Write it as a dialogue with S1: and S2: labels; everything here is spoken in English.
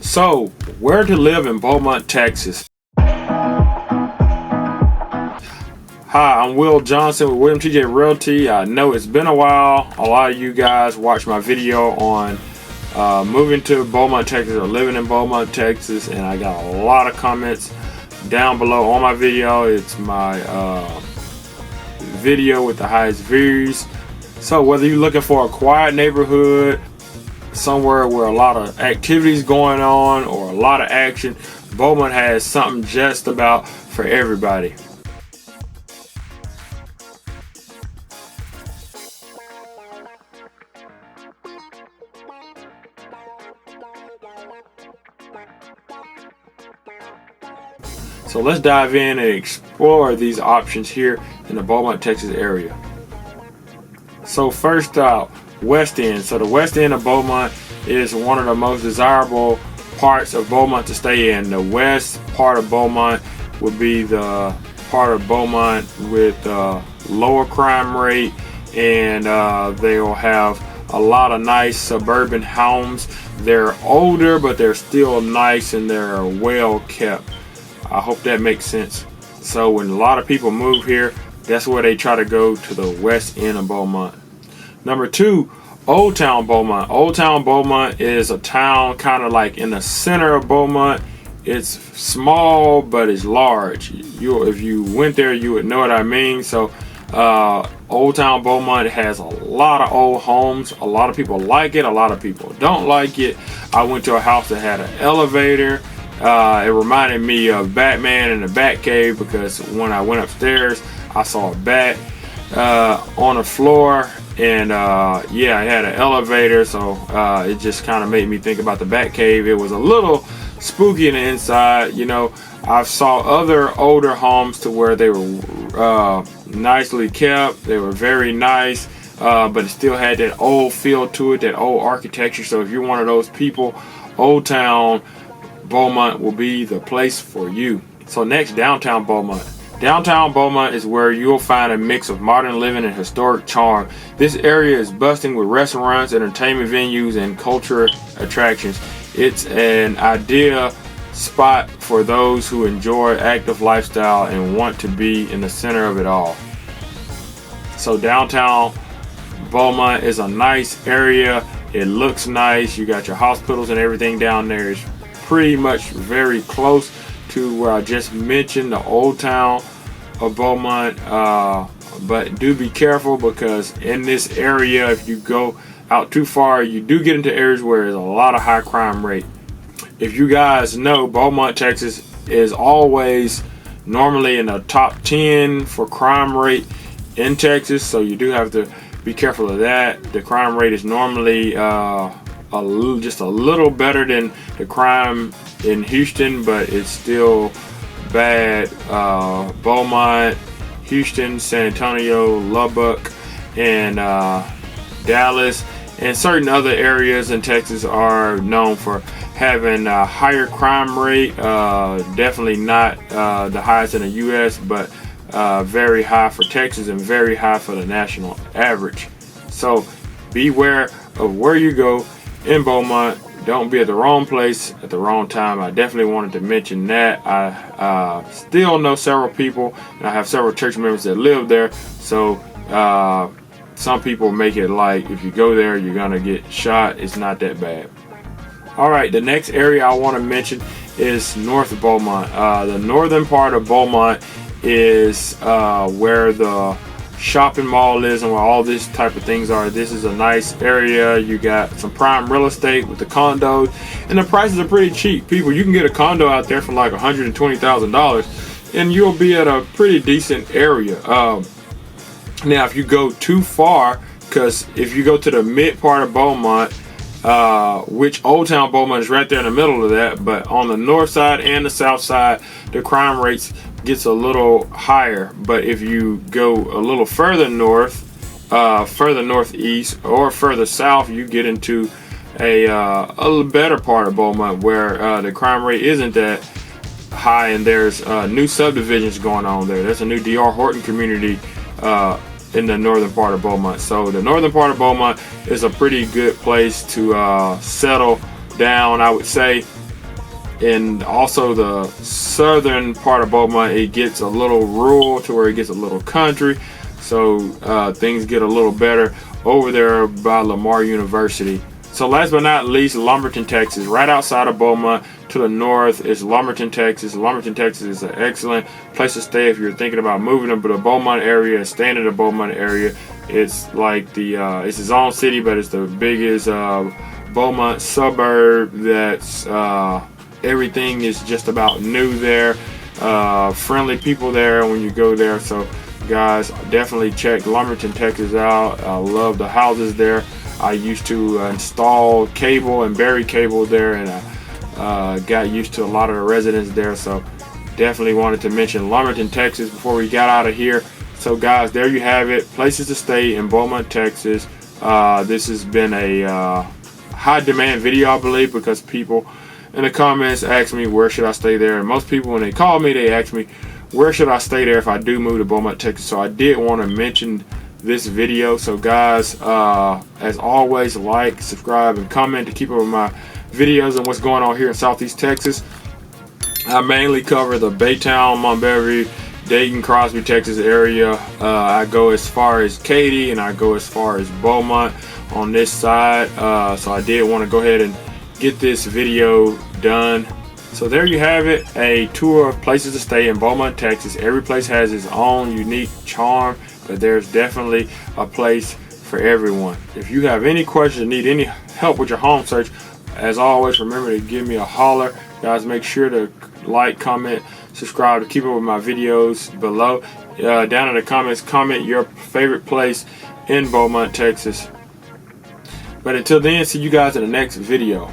S1: So, where to live in Beaumont, Texas? Hi, I'm Will Johnson with Williamtjrealty. I know it's been a while. A lot of you guys watched my video on moving to Beaumont, Texas, or living in Beaumont, Texas, and I got a lot of comments down below on my video. It's my video with the highest views. So whether you're looking for a quiet neighborhood, somewhere where a lot of activities going on, or a lot of action, Beaumont has something just about for everybody. So let's dive in and explore these options here in the Beaumont, Texas area. So first out, West End. So the West End of Beaumont is one of the most desirable parts of Beaumont to stay in. The west part of Beaumont would be the part of Beaumont with lower crime rate, and they will have a lot of nice suburban homes. They're older, but they're still nice and they're well kept. I hope that makes sense. So when a lot of people move here, that's where they try to go, to the west end of Beaumont. Number two, Old Town Beaumont. Old Town Beaumont is a town kind of like in the center of Beaumont. It's small, but it's large. If you went there, you would know what I mean. So Old Town Beaumont has a lot of old homes. A lot of people like it. A lot of people don't like it. I went to a house that had an elevator. It reminded me of Batman in the Batcave, because when I went upstairs, I saw a bat on the floor, and yeah, it had an elevator, so it just kind of made me think about the Batcave. It was a little spooky in the inside. You know, I saw other older homes to where they were nicely kept. They were very nice, but it still had that old feel to it, that old architecture. So if you're one of those people, Old Town Beaumont will be the place for you. So next, Downtown Beaumont. Downtown Beaumont is where you'll find a mix of modern living and historic charm. This area is bustling with restaurants, entertainment venues, and cultural attractions. It's an ideal spot for those who enjoy active lifestyle and want to be in the center of it all. So Downtown Beaumont is a nice area. It looks nice. You got your hospitals and everything down there. It's pretty much very close to where I just mentioned, the Old Town of Beaumont, but do be careful, because in this area, if you go out too far, you do get into areas where there's a lot of high crime rate. If you guys know, Beaumont, Texas is always normally in the top 10 for crime rate in Texas, so you do have to be careful of that. The crime rate is normally just a little better than the crime in Houston, but it's still bad. Beaumont, Houston, San Antonio, Lubbock, and Dallas, and certain other areas in Texas are known for having a higher crime rate. Definitely not the highest in the U.S., but very high for Texas and very high for the national average. So beware of where you go in Beaumont. Don't be at the wrong place at the wrong time. I definitely wanted to mention that. I still know several people, and I have several church members that live there. So some people make it like if you go there, you're gonna get shot. It's not that bad. All right, the next area I want to mention is North Beaumont. The northern part of Beaumont is where the shopping mall is and where all this type of things are. This is a nice area. You got some prime real estate with the condos, and the prices are pretty cheap. People, you can get a condo out there for like $120,000, and you'll be at a pretty decent area. Now, if you go too far, because if you go to the mid part of Beaumont, which Old Town Beaumont is right there in the middle of that, but on the north side and the south side, the crime rates gets a little higher. But if you go a little further north, further northeast, or further south, you get into a little better part of Beaumont where the crime rate isn't that high, and there's new subdivisions going on there. There's a new D.R. Horton community in the northern part of Beaumont. So the northern part of Beaumont is a pretty good place to settle down, I would say. and also the southern part of Beaumont, it gets a little rural to where it gets a little country. So things get a little better over there by Lamar University. So last but not least, Lumberton, Texas. Right outside of Beaumont to the north is Lumberton, Texas. Lumberton, Texas is an excellent place to stay if you're thinking about moving to the Beaumont area, staying in the Beaumont area. It's like it's its own city, but it's the biggest Beaumont suburb. That's everything is just about new there. Friendly people there when you go there. So guys, definitely check Lumberton, Texas out. I love the houses there. I used to install cable and bury cable there, and I got used to a lot of the residents there. So definitely wanted to mention Lumberton, Texas before we got out of here. So guys, there you have it. Places to stay in Beaumont, Texas. This has been a high demand video, I believe, because people in the comments ask me where should I stay there, and most people when they call me, they ask me where should I stay there if I do move to Beaumont, Texas. So I did want to mention this video. So guys, as always, like, subscribe, and comment to keep up with my videos and what's going on here in Southeast Texas. I mainly cover the Baytown, Montgomery, Dayton, Crosby, Texas area. I go as far as Katy, and I go as far as Beaumont on this side. So I did want to go ahead and get this video done. So there you have it, a tour of places to stay in Beaumont, Texas. Every place has its own unique charm, but there's definitely a place for everyone. If you have any questions, need any help with your home search, as always, remember to give me a holler. Guys, make sure to like, comment, subscribe to keep up with my videos below. Down in the comments, comment your favorite place in Beaumont, Texas. But until then, see you guys in the next video.